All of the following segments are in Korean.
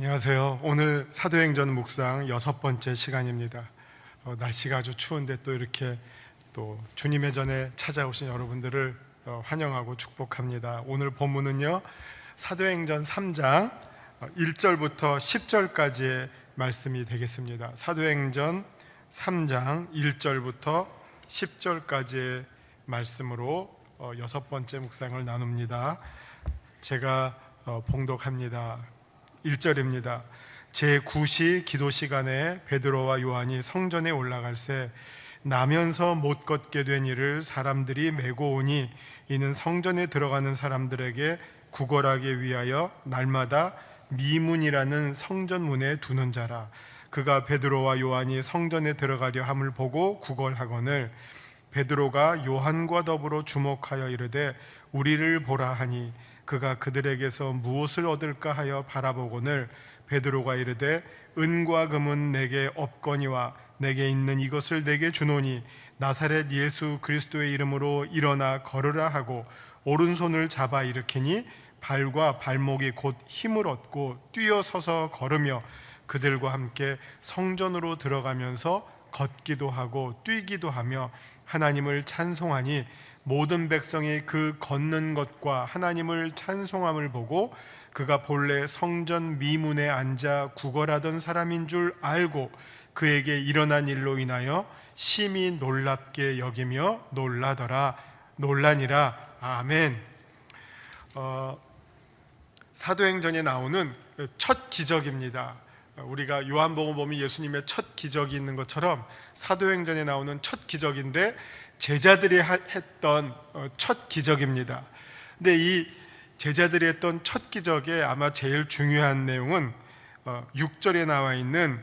안녕하세요. 오늘 사도행전 묵상 6번째 시간입니다. 날씨가 아주 추운데 또 이렇게 또 주님의 전에 찾아오신 여러분들을 환영하고 축복합니다. 오늘 본문은요, 사도행전 3장 1절부터 10절까지의 말씀이 되겠습니다. 사도행전 3장 1절부터 10절까지의 말씀으로 6번째 묵상을 나눕니다. 제가 봉독합니다. 1절입니다. 제9시 기도 시간에 베드로와 요한이 성전에 올라갈새 나면서 못 걷게 된 이를 사람들이 메고 오니 이는 성전에 들어가는 사람들에게 구걸하기 위하여 날마다 미문이라는 성전문에 두는 자라. 그가 베드로와 요한이 성전에 들어가려 함을 보고 구걸하거늘 베드로가 요한과 더불어 주목하여 이르되 우리를 보라 하니 그가 그들에게서 무엇을 얻을까 하여 바라보거늘 베드로가 이르되 은과 금은 내게 없거니와 내게 있는 이것을 내게 주노니 나사렛 예수 그리스도의 이름으로 일어나 걸으라 하고 오른손을 잡아 일으키니 발과 발목이 곧 힘을 얻고 뛰어서서 걸으며 그들과 함께 성전으로 들어가면서 걷기도 하고 뛰기도 하며 하나님을 찬송하니 모든 백성이 그 걷는 것과 하나님을 찬송함을 보고 그가 본래 성전 미문에 앉아 구걸하던 사람인 줄 알고 그에게 일어난 일로 인하여 심히 놀랍게 여기며 놀라니라. 아멘. 사도행전에 나오는 첫 기적입니다. 우리가 요한복음 보면 예수님의 첫 기적이 있는 것처럼 사도행전에 나오는 첫 기적인데 제자들이 했던 첫 기적입니다. 근데 이 제자들이 했던 첫 기적에 아마 제일 중요한 내용은 6절에 나와 있는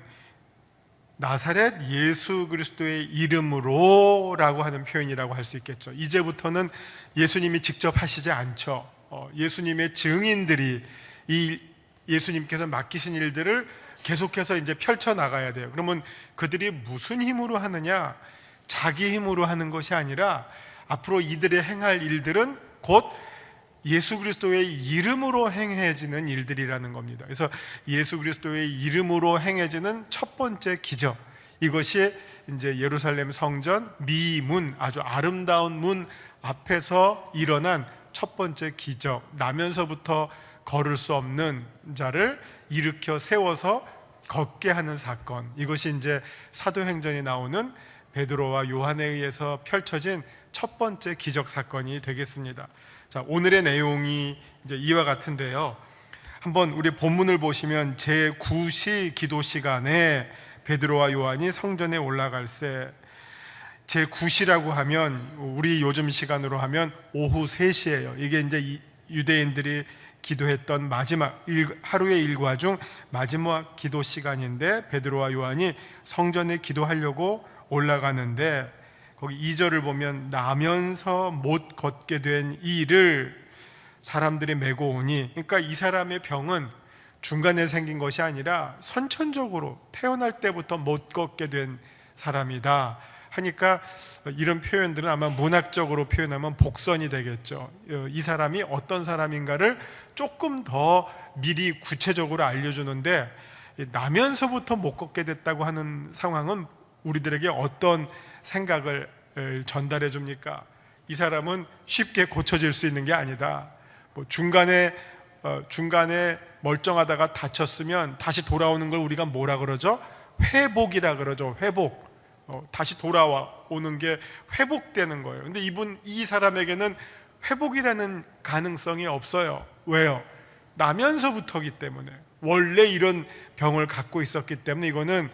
나사렛 예수 그리스도의 이름으로 라고 하는 표현이라고 할 수 있겠죠. 이제부터는 예수님이 직접 하시지 않죠. 예수님의 증인들이 이 예수님께서 맡기신 일들을 계속해서 이제 펼쳐나가야 돼요. 그러면 그들이 무슨 힘으로 하느냐? 자기 힘으로 하는 것이 아니라 앞으로 이들의 행할 일들은 곧 예수 그리스도의 이름으로 행해지는 일들이라는 겁니다. 그래서 예수 그리스도의 이름으로 행해지는 첫 번째 기적, 이것이 이제 예루살렘 성전 미문, 아주 아름다운 문 앞에서 일어난 첫 번째 기적, 나면서부터 걸을 수 없는 자를 일으켜 세워서 걷게 하는 사건, 이것이 이제 사도행전에 나오는 베드로와 요한에 의해서 펼쳐진 첫 번째 기적 사건이 되겠습니다. 자, 오늘의 내용이 이제 이와 같은데요. 한번 우리 본문을 보시면 제9시 기도 시간에 베드로와 요한이 성전에 올라갈새, 제9시라고 하면 우리 요즘 시간으로 하면 오후 3시예요. 이게 이제 유대인들이 기도했던 마지막 하루의 일과 중 마지막 기도 시간인데 베드로와 요한이 성전에 기도하려고 올라가는데 거기 2절을 보면 나면서 못 걷게 된 이를 사람들이 메고 오니, 그러니까 이 사람의 병은 중간에 생긴 것이 아니라 선천적으로 태어날 때부터 못 걷게 된 사람이다 하니까 이런 표현들은 아마 문학적으로 표현하면 복선이 되겠죠. 이 사람이 어떤 사람인가를 조금 더 미리 구체적으로 알려주는데, 나면서부터 못 걷게 됐다고 하는 상황은 우리들에게 어떤 생각을 전달해 줍니까? 이 사람은 쉽게 고쳐질 수 있는 게 아니다. 중간에 멀쩡하다가 다쳤으면 다시 돌아오는 걸 우리가 뭐라 그러죠? 회복이라 그러죠. 회복. 다시 돌아오는 게 회복되는 거예요. 근데 이 사람에게는 회복이라는 가능성이 없어요. 왜요? 나면서부터기 때문에, 원래 이런 병을 갖고 있었기 때문에 이거는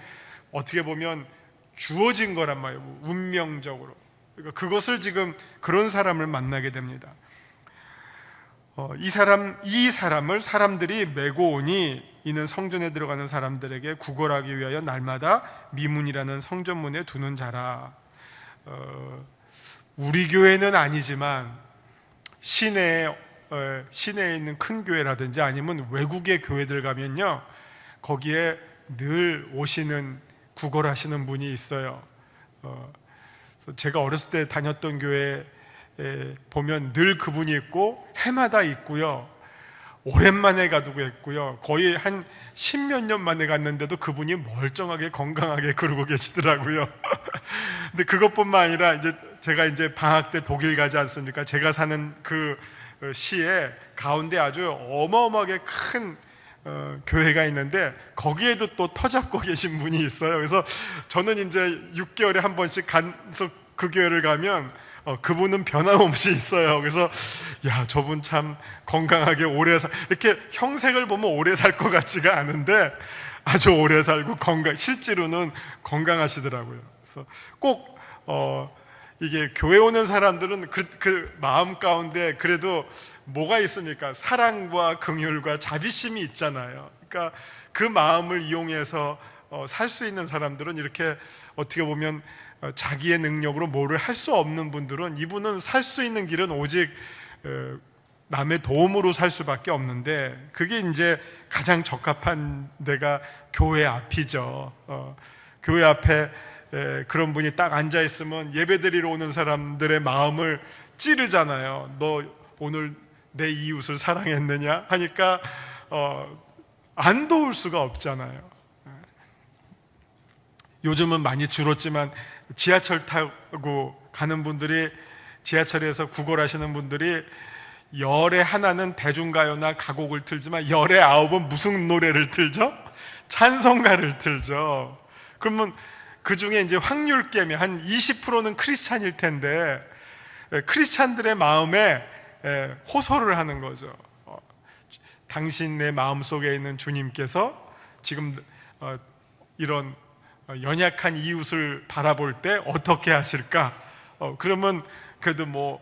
어떻게 보면 주어진 거란 말이에요. 운명적으로. 그러니까 그것을 지금 그런 사람을 만나게 됩니다. 이 사람을 사람들이 메고 오니 이는 성전에 들어가는 사람들에게 구걸하기 위하여 날마다 미문이라는 성전문에 두는 자라. 우리 교회는 아니지만 시내에 있는 큰 교회라든지 아니면 외국의 교회들 가면요, 거기에 늘 오시는 구걸하시는 분이 있어요. 제가 어렸을 때 다녔던 교회에 보면 늘 그분이 있고 해마다 있고요. 오랜만에 가두고 했고요. 거의 한 10몇 년 만에 갔는데도 그분이 멀쩡하게 건강하게 그러고 계시더라고요. 근데 그것뿐만 아니라 이제 제가 이제 방학 때 독일 가지 않습니까? 제가 사는 그 시에 가운데 아주 어마어마하게 큰 교회가 있는데 거기에도 또 터잡고 계신 분이 있어요. 그래서 저는 이제 6개월에 한 번씩 가서 그 교회를 가면 그분은 변함없이 있어요. 그래서 야, 저분 참 건강하게 오래 이렇게 형색을 보면 오래 살 것 같지가 않은데 아주 오래 살고 실제로는 건강하시더라고요. 그래서 꼭 이게 교회 오는 사람들은 그 마음 가운데 그래도 뭐가 있습니까? 사랑과 긍휼과 자비심이 있잖아요. 그러니까 그 마음을 이용해서 살 수 있는 사람들은 이렇게 어떻게 보면 자기의 능력으로 뭐를 할 수 없는 분들은 이분은 살 수 있는 길은 오직 남의 도움으로 살 수밖에 없는데 그게 이제 가장 적합한 데가 교회 앞이죠. 교회 앞에 그런 분이 딱 앉아 있으면 예배드리러 오는 사람들의 마음을 찌르잖아요. 너 오늘 내 이웃을 사랑했느냐 하니까 안 도울 수가 없잖아요. 요즘은 많이 줄었지만 지하철 타고 가는 분들이, 지하철에서 구걸하시는 분들이 열에 하나는 대중가요나 가곡을 틀지만 열에 9은 무슨 노래를 틀죠? 찬송가를 틀죠. 그러면 그 중에 이제 확률 깨면 한 20%는 크리스찬일 텐데 크리스찬들의 마음에 호소를 하는 거죠. 당신의 마음속에 있는 주님께서 지금 이런 연약한 이웃을 바라볼 때 어떻게 하실까? 그러면 그래도 뭐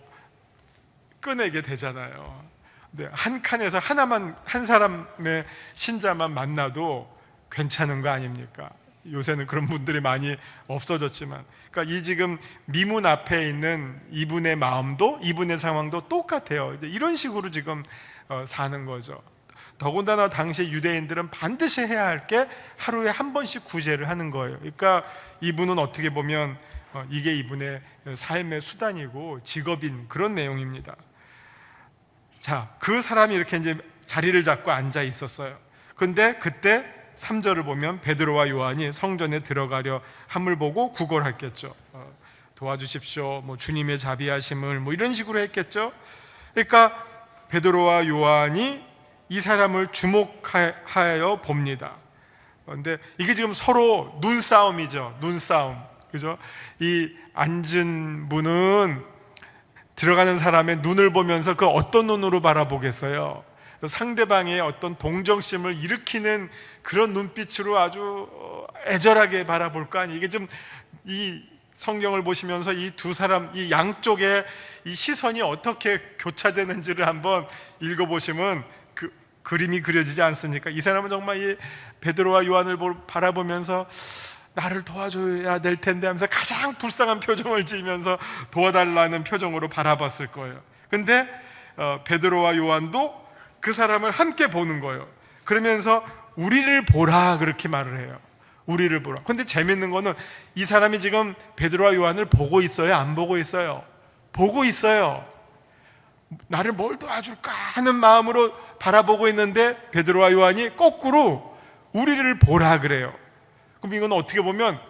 꺼내게 되잖아요. 근데 한 칸에서 한 사람의 신자만 만나도 괜찮은 거 아닙니까? 요새는 그런 분들이 많이 없어졌지만, 그러니까 이 지금 미문 앞에 있는 이분의 마음도 이분의 상황도 똑같아요. 이런 식으로 지금 사는 거죠. 더군다나 당시 유대인들은 반드시 해야 할 게 하루에 한 번씩 구제를 하는 거예요. 그러니까 이분은 어떻게 보면 이게 이분의 삶의 수단이고 직업인 그런 내용입니다. 자, 그 사람이 이렇게 이제 자리를 잡고 앉아 있었어요. 근데 그때 3절을 보면 베드로와 요한이 성전에 들어가려 함을 보고 구걸했겠죠. 도와주십시오, 뭐 주님의 자비하심을, 뭐 이런 식으로 했겠죠. 그러니까 베드로와 요한이 이 사람을 주목하여 봅니다. 그런데 이게 지금 서로 눈싸움이죠. 눈싸움, 그죠? 이 앉은 분은 들어가는 사람의 눈을 보면서 그 어떤 눈으로 바라보겠어요? 상대방의 어떤 동정심을 일으키는 그런 눈빛으로 아주 애절하게 바라볼 거 아니에요. 이게 좀 이 성경을 보시면서 이 두 사람, 이 양쪽의 이 시선이 어떻게 교차되는지를 한번 읽어보시면 그 그림이 그려지지 않습니까? 이 사람은 정말 이 베드로와 요한을 바라보면서 나를 도와줘야 될 텐데 하면서 가장 불쌍한 표정을 지으면서 도와달라는 표정으로 바라봤을 거예요. 근데 베드로와 요한도 그 사람을 함께 보는 거예요. 그러면서 우리를 보라 그렇게 말을 해요. 우리를 보라. 근데 재밌는 거는 이 사람이 지금 베드로와 요한을 보고 있어요? 안 보고 있어요? 보고 있어요. 나를 뭘 도와줄까 하는 마음으로 바라보고 있는데 베드로와 요한이 거꾸로 우리를 보라 그래요. 그럼 이건 어떻게 보면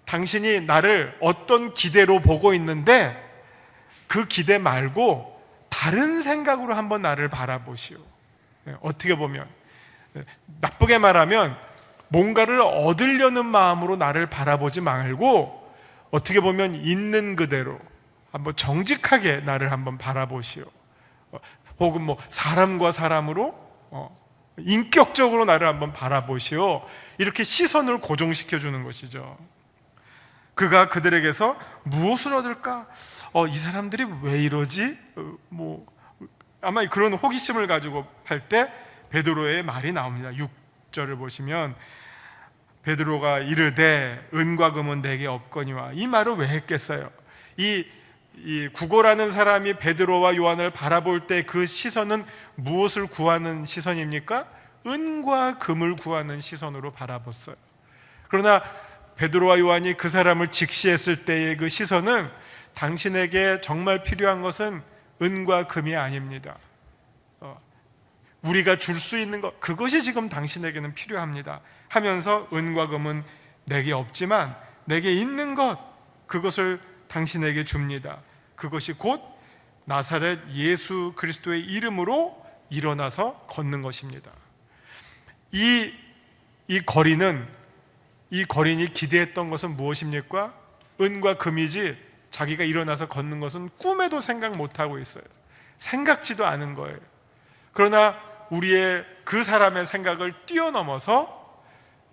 당신이 나를 어떤 기대로 보고 있는데 그 기대 말고 다른 생각으로 한번 나를 바라보시오. 어떻게 보면 나쁘게 말하면 뭔가를 얻으려는 마음으로 나를 바라보지 말고 어떻게 보면 있는 그대로 한번 정직하게 나를 한번 바라보시오. 혹은 뭐 사람과 사람으로 인격적으로 나를 한번 바라보시오. 이렇게 시선을 고정시켜 주는 것이죠. 그가 그들에게서 무엇을 얻을까? 이 사람들이 왜 이러지? 뭐 아마 그런 호기심을 가지고 할 때 베드로의 말이 나옵니다. 6절을 보시면 베드로가 이르되 은과 금은 내게 없거니와, 이 말을 왜 했겠어요? 이 구걸하는 사람이 베드로와 요한을 바라볼 때 그 시선은 무엇을 구하는 시선입니까? 은과 금을 구하는 시선으로 바라봤어요. 그러나 베드로와 요한이 그 사람을 직시했을 때의 그 시선은 당신에게 정말 필요한 것은 은과 금이 아닙니다. 우리가 줄 수 있는 것, 그것이 지금 당신에게는 필요합니다 하면서 은과 금은 내게 없지만 내게 있는 것, 그것을 당신에게 줍니다. 그것이 곧 나사렛 예수 그리스도의 이름으로 일어나서 걷는 것입니다. 이 거린이 기대했던 것은 무엇입니까? 은과 금이지 자기가 일어나서 걷는 것은 꿈에도 생각 못하고 있어요. 생각지도 않은 거예요. 그러나 우리의 그 사람의 생각을 뛰어넘어서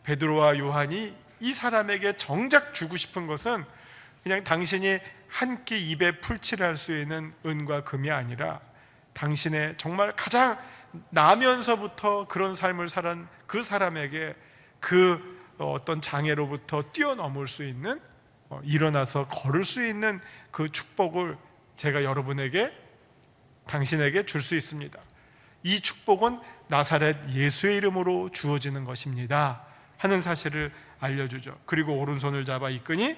베드로와 요한이 이 사람에게 정작 주고 싶은 것은 그냥 당신이 한 끼 입에 풀칠할 수 있는 은과 금이 아니라 당신의 정말 가장 나면서부터 그런 삶을 살은 그 사람에게 그 어떤 장애로부터 뛰어넘을 수 있는, 일어나서 걸을 수 있는 그 축복을 제가 여러분에게, 당신에게 줄 수 있습니다. 이 축복은 나사렛 예수의 이름으로 주어지는 것입니다 하는 사실을 알려주죠. 그리고 오른손을 잡아 이끄니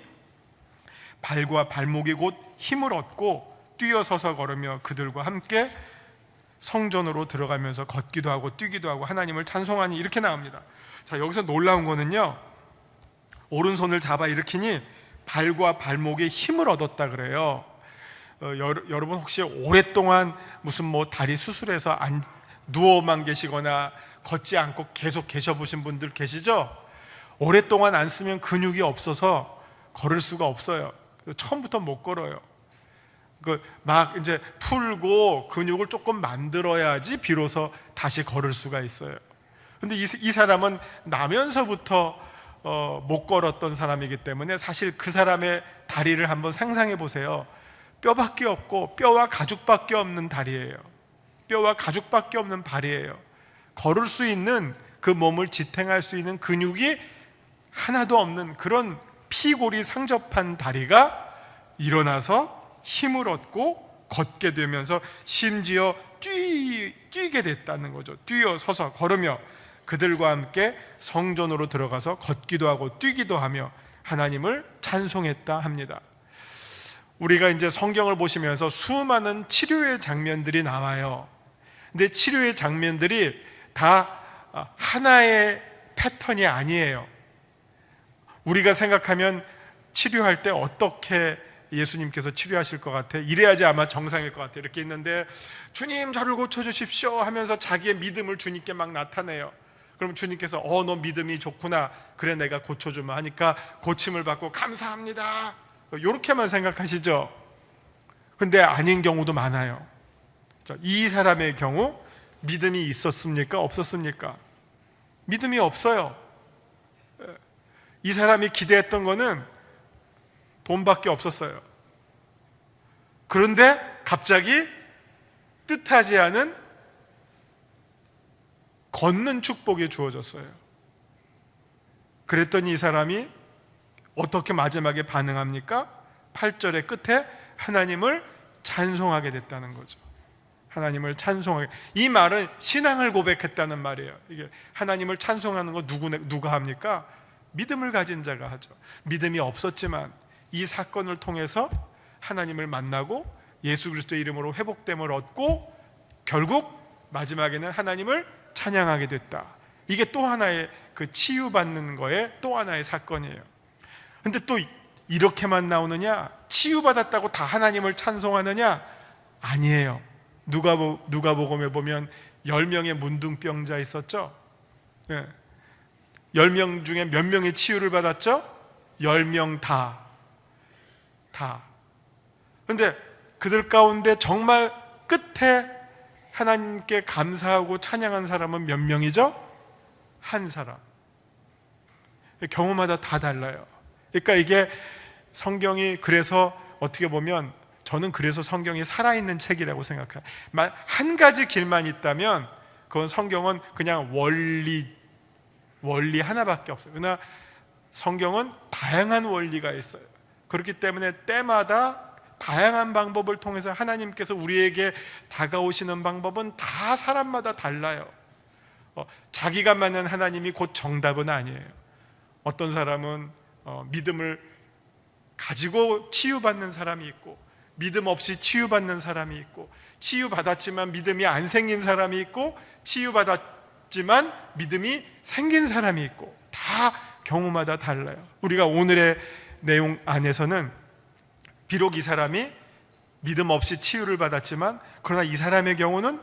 발과 발목이 곧 힘을 얻고 뛰어서서 걸으며 그들과 함께 성전으로 들어가면서 걷기도 하고 뛰기도 하고 하나님을 찬송하니, 이렇게 나옵니다. 자, 여기서 놀라운 거는요, 오른손을 잡아 일으키니 발과 발목에 힘을 얻었다 그래요. 여러분 혹시 오랫동안 무슨 다리 수술해서 누워만 계시거나 걷지 않고 계속 계셔 보신 분들 계시죠? 오랫동안 안 쓰면 근육이 없어서 걸을 수가 없어요. 처음부터 못 걸어요. 막 이제 풀고 근육을 조금 만들어야지 비로소 다시 걸을 수가 있어요. 근데 이 사람은 나면서부터 못 걸었던 사람이기 때문에 사실 그 사람의 다리를 한번 상상해 보세요. 뼈밖에 없고 뼈와 가죽밖에 없는 다리예요. 뼈와 가죽밖에 없는 발이에요. 걸을 수 있는, 그 몸을 지탱할 수 있는 근육이 하나도 없는 그런 피골이 상접한 다리가 일어나서 힘을 얻고 걷게 되면서 심지어 뛰게 됐다는 거죠. 뛰어서서 걸으며 그들과 함께 성전으로 들어가서 걷기도 하고 뛰기도 하며 하나님을 찬송했다 합니다. 우리가 이제 성경을 보시면서 수많은 치료의 장면들이 나와요. 근데 치료의 장면들이 다 하나의 패턴이 아니에요. 우리가 생각하면 치료할 때 어떻게 예수님께서 치료하실 것 같아? 이래야지 아마 정상일 것 같아. 이렇게 있는데 주님 저를 고쳐주십시오 하면서 자기의 믿음을 주님께 막 나타내요. 그럼 주님께서 너 믿음이 좋구나, 그래 내가 고쳐주마 하니까 고침을 받고 감사합니다, 이렇게만 생각하시죠. 근데 아닌 경우도 많아요. 이 사람의 경우 믿음이 있었습니까? 없었습니까? 믿음이 없어요. 이 사람이 기대했던 거는 돈밖에 없었어요. 그런데 갑자기 뜻하지 않은 걷는 축복이 주어졌어요. 그랬더니 이 사람이 어떻게 마지막에 반응합니까? 8절의 끝에 하나님을 찬송하게 됐다는 거죠. 하나님을 찬송하게. 이 말은 신앙을 고백했다는 말이에요. 이게 하나님을 찬송하는 거 누가 합니까? 믿음을 가진 자가 하죠. 믿음이 없었지만 이 사건을 통해서 하나님을 만나고 예수 그리스도의 이름으로 회복됨을 얻고 결국 마지막에는 하나님을 찬양하게 됐다. 이게 또 하나의 그 치유받는 거에 또 하나의 사건이에요. 근데 또 이렇게만 나오느냐? 치유받았다고 다 하나님을 찬송하느냐? 아니에요. 누가복음에 보면 10명의 문둥병자 있었죠? 10명 중에 몇 명이 치유를 받았죠? 10명 다. 근데 그들 가운데 정말 끝에 하나님께 감사하고 찬양한 사람은 몇 명이죠? 한 사람. 경우마다 다 달라요. 그러니까 이게 성경이, 그래서 어떻게 보면 저는 그래서 성경이 살아있는 책이라고 생각해요. 한 가지 길만 있다면 그건 성경은 그냥 원리 하나밖에 없어요. 그러나 성경은 다양한 원리가 있어요. 그렇기 때문에 때마다 다양한 방법을 통해서 하나님께서 우리에게 다가오시는 방법은 다 사람마다 달라요. 자기가 맞는 하나님이 곧 정답은 아니에요. 어떤 사람은 믿음을 가지고 치유받는 사람이 있고, 믿음 없이 치유받는 사람이 있고, 치유받았지만 믿음이 안 생긴 사람이 있고, 치유받았지만 믿음이 생긴 사람이 있고, 다 경우마다 달라요. 우리가 오늘의 내용 안에서는 비록 이 사람이 믿음 없이 치유를 받았지만, 그러나 이 사람의 경우는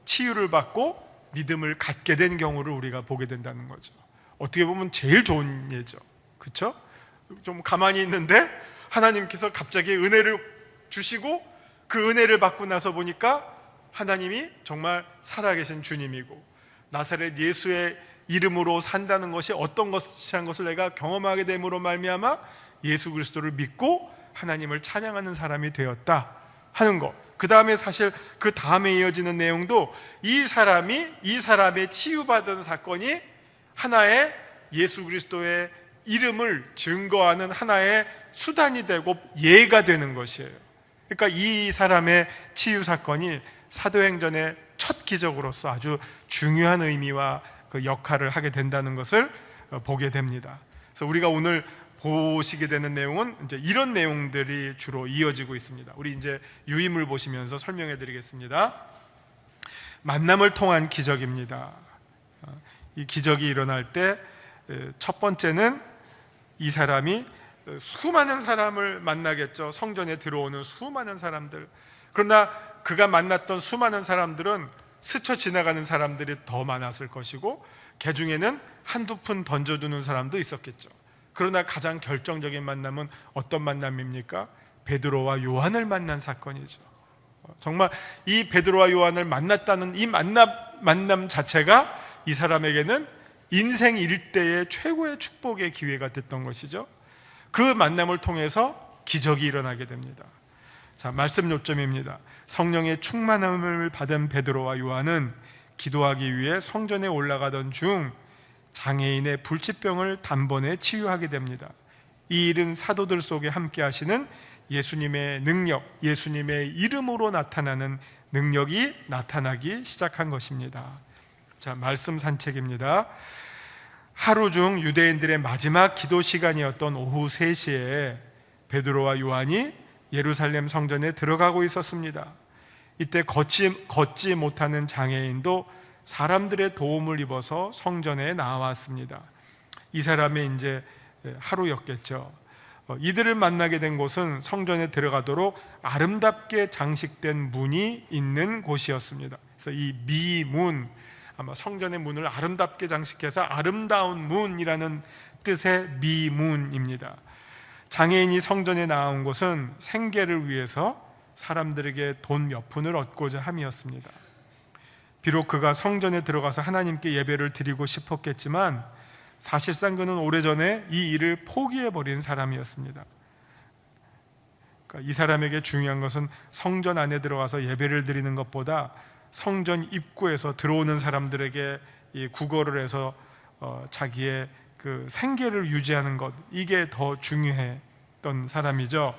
치유를 받고 믿음을 갖게 된 경우를 우리가 보게 된다는 거죠. 어떻게 보면 제일 좋은 예죠. 그렇죠? 좀 가만히 있는데 하나님께서 갑자기 은혜를 주시고, 그 은혜를 받고 나서 보니까 하나님이 정말 살아계신 주님이고, 나사렛 예수의 이름으로 산다는 것이 어떤 것이라는 것을 내가 경험하게 됨으로 말미암아 예수 그리스도를 믿고 하나님을 찬양하는 사람이 되었다 하는 것. 그 다음에 사실 그 다음에 이어지는 내용도 이 사람의 치유받은 사건이 하나의 예수 그리스도의 이름을 증거하는 하나의 수단이 되고 예가 되는 것이에요. 그러니까 이 사람의 치유 사건이 사도행전의 첫 기적으로서 아주 중요한 의미와 그 역할을 하게 된다는 것을 보게 됩니다. 그래서 우리가 오늘 보시게 되는 내용은 이제 이런 내용들이 주로 이어지고 있습니다. 우리 이제 유임을 보시면서 설명해 드리겠습니다. 만남을 통한 기적입니다. 이 기적이 일어날 때 첫 번째는 이 사람이 수많은 사람을 만나겠죠. 성전에 들어오는 수많은 사람들. 그러나 그가 만났던 수많은 사람들은 스쳐 지나가는 사람들이 더 많았을 것이고, 그 중에는 한두 푼 던져주는 사람도 있었겠죠. 그러나 가장 결정적인 만남은 어떤 만남입니까? 베드로와 요한을 만난 사건이죠. 정말 이 베드로와 요한을 만났다는 이 만남 자체가 이 사람에게는 인생 일대의 최고의 축복의 기회가 됐던 것이죠. 그 만남을 통해서 기적이 일어나게 됩니다. 자, 말씀 요점입니다. 성령의 충만함을 받은 베드로와 요한은 기도하기 위해 성전에 올라가던 중 장애인의 불치병을 단번에 치유하게 됩니다. 이 일은 사도들 속에 함께 하시는 예수님의 능력, 예수님의 이름으로 나타나는 능력이 나타나기 시작한 것입니다. 자, 말씀 산책입니다. 하루 중 유대인들의 마지막 기도 시간이었던 오후 3시에 베드로와 요한이 예루살렘 성전에 들어가고 있었습니다. 이때 걷지 못하는 장애인도 사람들의 도움을 입어서 성전에 나왔습니다. 이 사람의 이제 하루였겠죠. 이들을 만나게 된 곳은 성전에 들어가도록 아름답게 장식된 문이 있는 곳이었습니다. 그래서 이 미문, 아마 성전의 문을 아름답게 장식해서 아름다운 문이라는 뜻의 미문입니다. 장애인이 성전에 나온 곳은 생계를 위해서 사람들에게 돈 몇 푼을 얻고자 함이었습니다. 비록 그가 성전에 들어가서 하나님께 예배를 드리고 싶었겠지만 사실상 그는 오래전에 이 일을 포기해버린 사람이었습니다. 그러니까 이 사람에게 중요한 것은 성전 안에 들어가서 예배를 드리는 것보다 성전 입구에서 들어오는 사람들에게 이 구걸을 해서 자기의 그 생계를 유지하는 것, 이게 더 중요했던 사람이죠.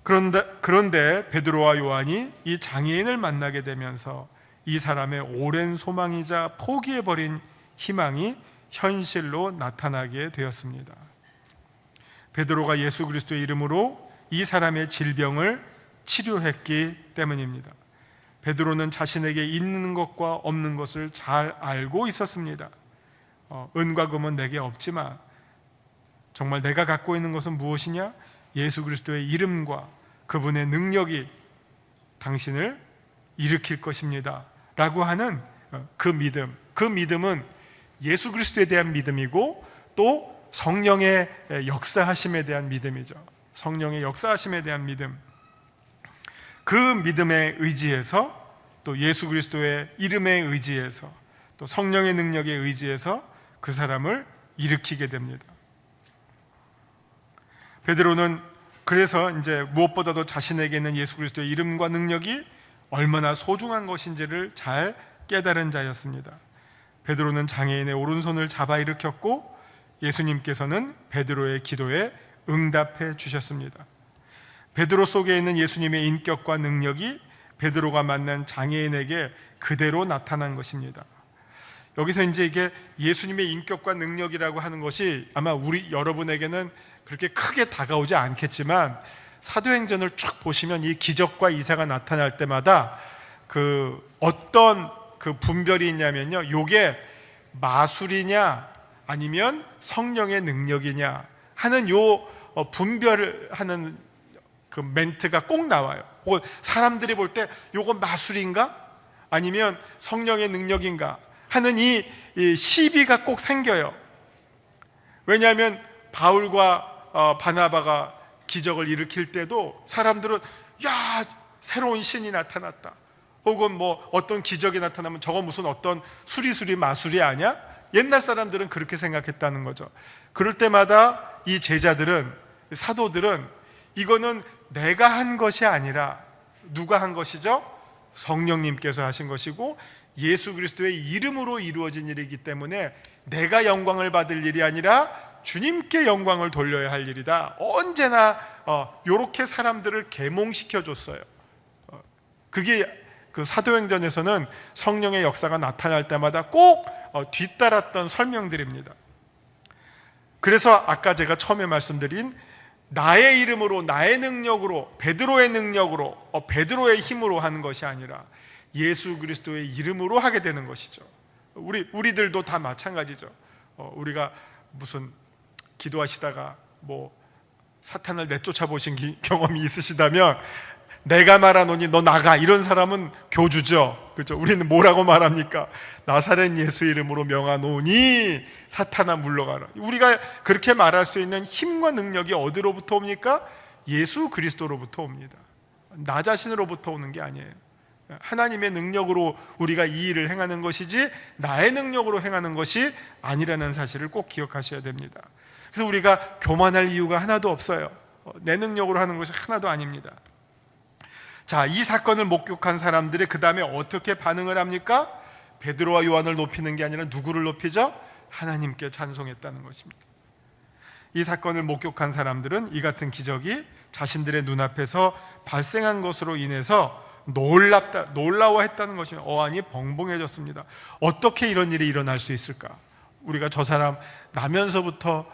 그런데 베드로와 요한이 이 장애인을 만나게 되면서 이 사람의 오랜 소망이자 포기해버린 희망이 현실로 나타나게 되었습니다. 베드로가 예수 그리스도의 이름으로 이 사람의 질병을 치료했기 때문입니다. 베드로는 자신에게 있는 것과 없는 것을 잘 알고 있었습니다. 은과 금은 내게 없지만 정말 내가 갖고 있는 것은 무엇이냐? 예수 그리스도의 이름과 그분의 능력이 당신을 일으킬 것입니다 라고 하는 그 믿음은 예수 그리스도에 대한 믿음이고 또 성령의 역사하심에 대한 믿음이죠. 성령의 역사하심에 대한 믿음, 그 믿음에 의지해서 또 예수 그리스도의 이름에 의지해서 또 성령의 능력에 의지해서 그 사람을 일으키게 됩니다. 베드로는 그래서 이제 무엇보다도 자신에게는 예수 그리스도의 이름과 능력이 얼마나 소중한 것인지를 잘 깨달은 자였습니다. 베드로는 장애인의 오른손을 잡아 일으켰고 예수님께서는 베드로의 기도에 응답해 주셨습니다. 베드로 속에 있는 예수님의 인격과 능력이 베드로가 만난 장애인에게 그대로 나타난 것입니다. 여기서 이제 이게 예수님의 인격과 능력이라고 하는 것이 아마 여러분에게는 그렇게 크게 다가오지 않겠지만 사도행전을 쭉 보시면 이 기적과 이사가 나타날 때마다 그 어떤 그 분별이 있냐면요, 요게 마술이냐 아니면 성령의 능력이냐 하는 요 분별하는 그 멘트가 꼭 나와요. 사람들이 볼 때 요거 마술인가 아니면 성령의 능력인가 하는 이 시비가 꼭 생겨요. 왜냐하면 바울과 바나바가 기적을 일으킬 때도 사람들은 야, 새로운 신이 나타났다, 혹은 뭐 어떤 기적이 나타나면 저거 무슨 어떤 수리수리 마술이 아니야? 옛날 사람들은 그렇게 생각했다는 거죠. 그럴 때마다 이 제자들은, 사도들은 이거는 내가 한 것이 아니라 누가 한 것이죠? 성령님께서 하신 것이고 예수 그리스도의 이름으로 이루어진 일이기 때문에 내가 영광을 받을 일이 아니라 주님께 영광을 돌려야 할 일이다. 언제나 요렇게 사람들을 계몽시켜 줬어요. 그게 그 사도행전에서는 성령의 역사가 나타날 때마다 꼭 뒤따랐던 설명들입니다. 그래서 아까 제가 처음에 말씀드린 나의 이름으로, 나의 능력으로, 베드로의 능력으로, 베드로의 힘으로 하는 것이 아니라 예수 그리스도의 이름으로 하게 되는 것이죠. 우리들도 다 마찬가지죠. 우리가 무슨 기도하시다가 뭐 사탄을 내쫓아 보신 경험이 있으시다면 내가 말하노니 너 나가, 이런 사람은 교주죠. 그렇죠? 우리는 뭐라고 말합니까? 나사렛 예수 이름으로 명하노니 사탄아 물러가라. 우리가 그렇게 말할 수 있는 힘과 능력이 어디로부터 옵니까? 예수 그리스도로부터 옵니다. 나 자신으로부터 오는 게 아니에요. 하나님의 능력으로 우리가 이 일을 행하는 것이지 나의 능력으로 행하는 것이 아니라는 사실을 꼭 기억하셔야 됩니다. 그래서 우리가 교만할 이유가 하나도 없어요. 내 능력으로 하는 것이 하나도 아닙니다. 자, 이 사건을 목격한 사람들이 그 다음에 어떻게 반응을 합니까? 베드로와 요한을 높이는 게 아니라 누구를 높이죠? 하나님께 찬송했다는 것입니다. 이 사건을 목격한 사람들은 이 같은 기적이 자신들의 눈앞에서 발생한 것으로 인해서 놀라워했다는 것이며 어안이 벙벙해졌습니다. 어떻게 이런 일이 일어날 수 있을까? 우리가 저 사람 나면서부터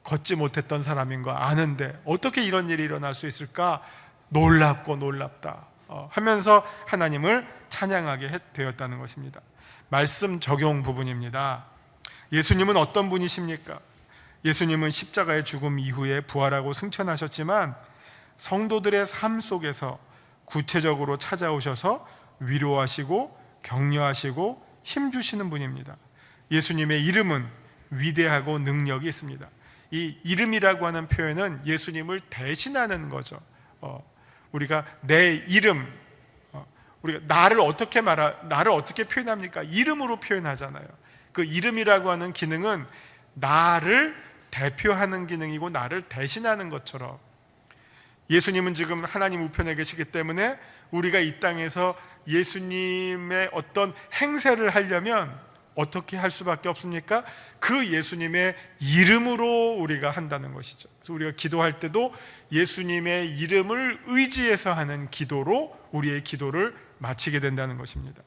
걷지 못했던 사람인 거 아는데 어떻게 이런 일이 일어날 수 있을까? 놀랍고 놀랍다 하면서 하나님을 찬양하게 되었다는 것입니다. 말씀 적용 부분입니다. 예수님은 어떤 분이십니까? 예수님은 십자가의 죽음 이후에 부활하고 승천하셨지만 성도들의 삶 속에서 구체적으로 찾아오셔서 위로하시고 격려하시고 힘주시는 분입니다. 예수님의 이름은 위대하고 능력이 있습니다. 이 이름이라고 하는 표현은 예수님을 대신하는 거죠. 우리가 내 이름, 우리가 나를 어떻게 표현합니까? 이름으로 표현하잖아요. 그 이름이라고 하는 기능은 나를 대표하는 기능이고 나를 대신하는 것처럼 예수님은 지금 하나님 우편에 계시기 때문에 우리가 이 땅에서 예수님의 어떤 행세를 하려면 어떻게 할 수밖에 없습니까? 그 예수님의 이름으로 우리가 한다는 것이죠. 그래서 우리가 기도할 때도 예수님의 이름을 의지해서 하는 기도로 우리의 기도를 마치게 된다는 것입니다.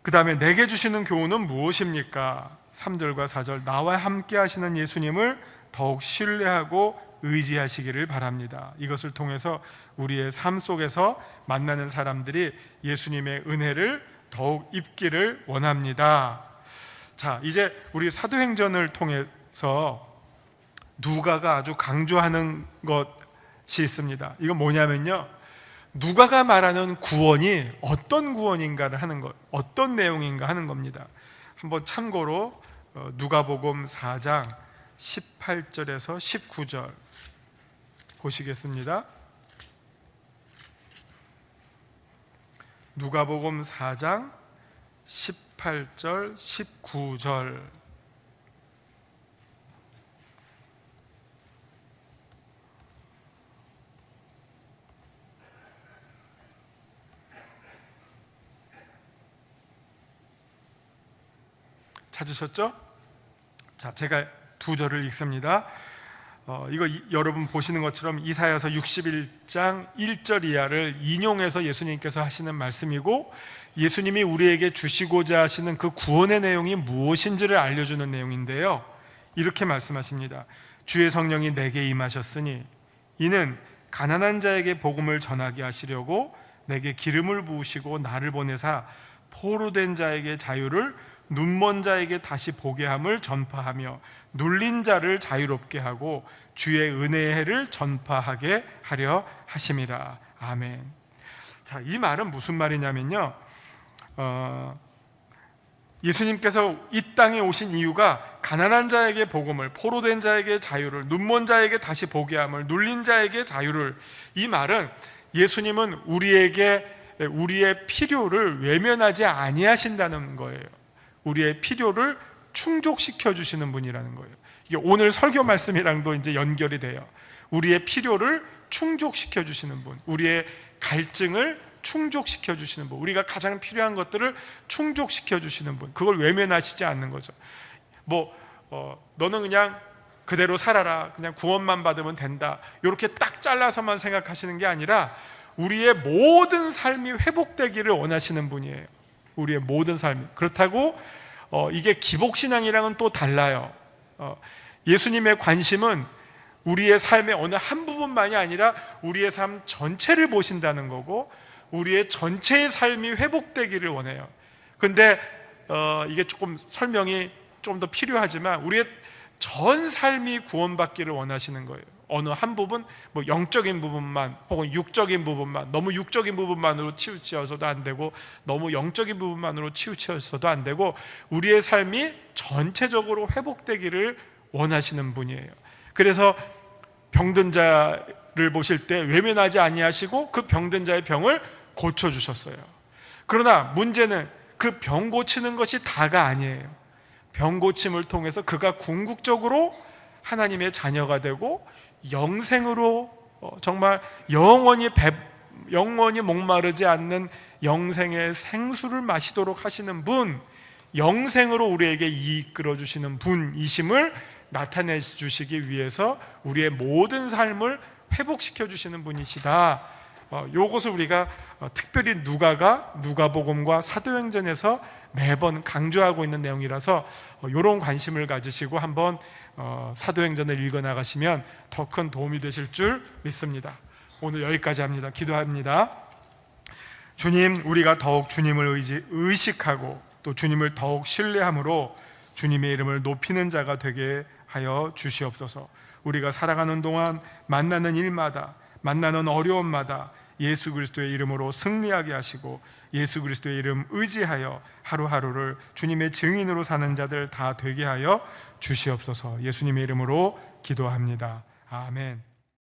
그 다음에 내게 주시는 교훈은 무엇입니까? 3절과 4절, 나와 함께 하시는 예수님을 더욱 신뢰하고 의지하시기를 바랍니다. 이것을 통해서 우리의 삶 속에서 만나는 사람들이 예수님의 은혜를 더욱 입기를 원합니다. 자, 이제 우리 사도행전을 통해서 누가가 아주 강조하는 것이 있습니다. 이건 뭐냐면요, 누가가 말하는 구원이 어떤 구원인가를 하는 것, 어떤 내용인가 하는 겁니다. 한번 참고로 누가복음 4장 18절에서 19절 보시겠습니다. 누가복음 4장 18절 19절 찾으셨죠? 자, 제가 두 절을 읽습니다. 이거 여러분 보시는 것처럼 이사야서 61장 1절 이하를 인용해서 예수님께서 하시는 말씀이고, 예수님이 우리에게 주시고자 하시는 그 구원의 내용이 무엇인지를 알려주는 내용인데요, 이렇게 말씀하십니다. 주의 성령이 내게 임하셨으니 이는 가난한 자에게 복음을 전하게 하시려고 내게 기름을 부으시고 나를 보내사 포로된 자에게 자유를, 눈먼 자에게 다시 보게 함을 전파하며 눌린 자를 자유롭게 하고 주의 은혜의 해를 전파하게 하려 하심이라. 아멘. 자, 이 말은 무슨 말이냐면요, 예수님께서 이 땅에 오신 이유가 가난한 자에게 복음을, 포로된 자에게 자유를, 눈먼 자에게 다시 보게 함을, 눌린 자에게 자유를, 이 말은 예수님은 우리의 필요를 외면하지 아니하신다는 거예요. 우리의 필요를 충족시켜 주시는 분이라는 거예요. 이게 오늘 설교 말씀이랑도 이제 연결이 돼요. 우리의 필요를 충족시켜 주시는 분, 우리의 갈증을 충족시켜 주시는 분, 우리가 가장 필요한 것들을 충족시켜 주시는 분, 그걸 외면하시지 않는 거죠. 너는 그냥 그대로 살아라, 그냥 구원만 받으면 된다, 이렇게 딱 잘라서만 생각하시는 게 아니라 우리의 모든 삶이 회복되기를 원하시는 분이에요. 우리의 모든 삶이. 그렇다고 이게 기복신앙이랑은 또 달라요. 예수님의 관심은 우리의 삶의 어느 한 부분만이 아니라 우리의 삶 전체를 보신다는 거고, 우리의 전체의 삶이 회복되기를 원해요. 근데 이게 조금 설명이 좀 더 필요하지만 우리의 전 삶이 구원받기를 원하시는 거예요. 어느 한 부분, 영적인 부분만 혹은 육적인 부분만, 너무 육적인 부분만으로 치우쳐서도 안 되고 너무 영적인 부분만으로 치우쳐서도 안 되고, 우리의 삶이 전체적으로 회복되기를 원하시는 분이에요. 그래서 병든 자를 보실 때 외면하지 아니하시고 그 병든 자의 병을 고쳐주셨어요. 그러나 문제는 그 병 고치는 것이 다가 아니에요. 병 고침을 통해서 그가 궁극적으로 하나님의 자녀가 되고 영생으로 정말 영원히 목마르지 않는 영생의 생수를 마시도록 하시는 분, 영생으로 우리에게 이끌어 주시는 분이심을 나타내 주시기 위해서 우리의 모든 삶을 회복시켜 주시는 분이시다. 요것을 우리가 특별히 누가복음과 사도행전에서 매번 강조하고 있는 내용이라서 이런 관심을 가지시고 한번 사도행전을 읽어나가시면 더 큰 도움이 되실 줄 믿습니다. 오늘 여기까지 합니다. 기도합니다. 주님, 우리가 더욱 주님을 의식하고 또 주님을 더욱 신뢰함으로 주님의 이름을 높이는 자가 되게 하여 주시옵소서. 우리가 살아가는 동안 만나는 일마다, 만나는 어려움마다 예수 그리스도의 이름으로 승리하게 하시고 예수 그리스도의 이름 의지하여 하루하루를 주님의 증인으로 사는 자들 다 되게 하여 주시옵소서. 예수님의 이름으로 기도합니다. 아멘.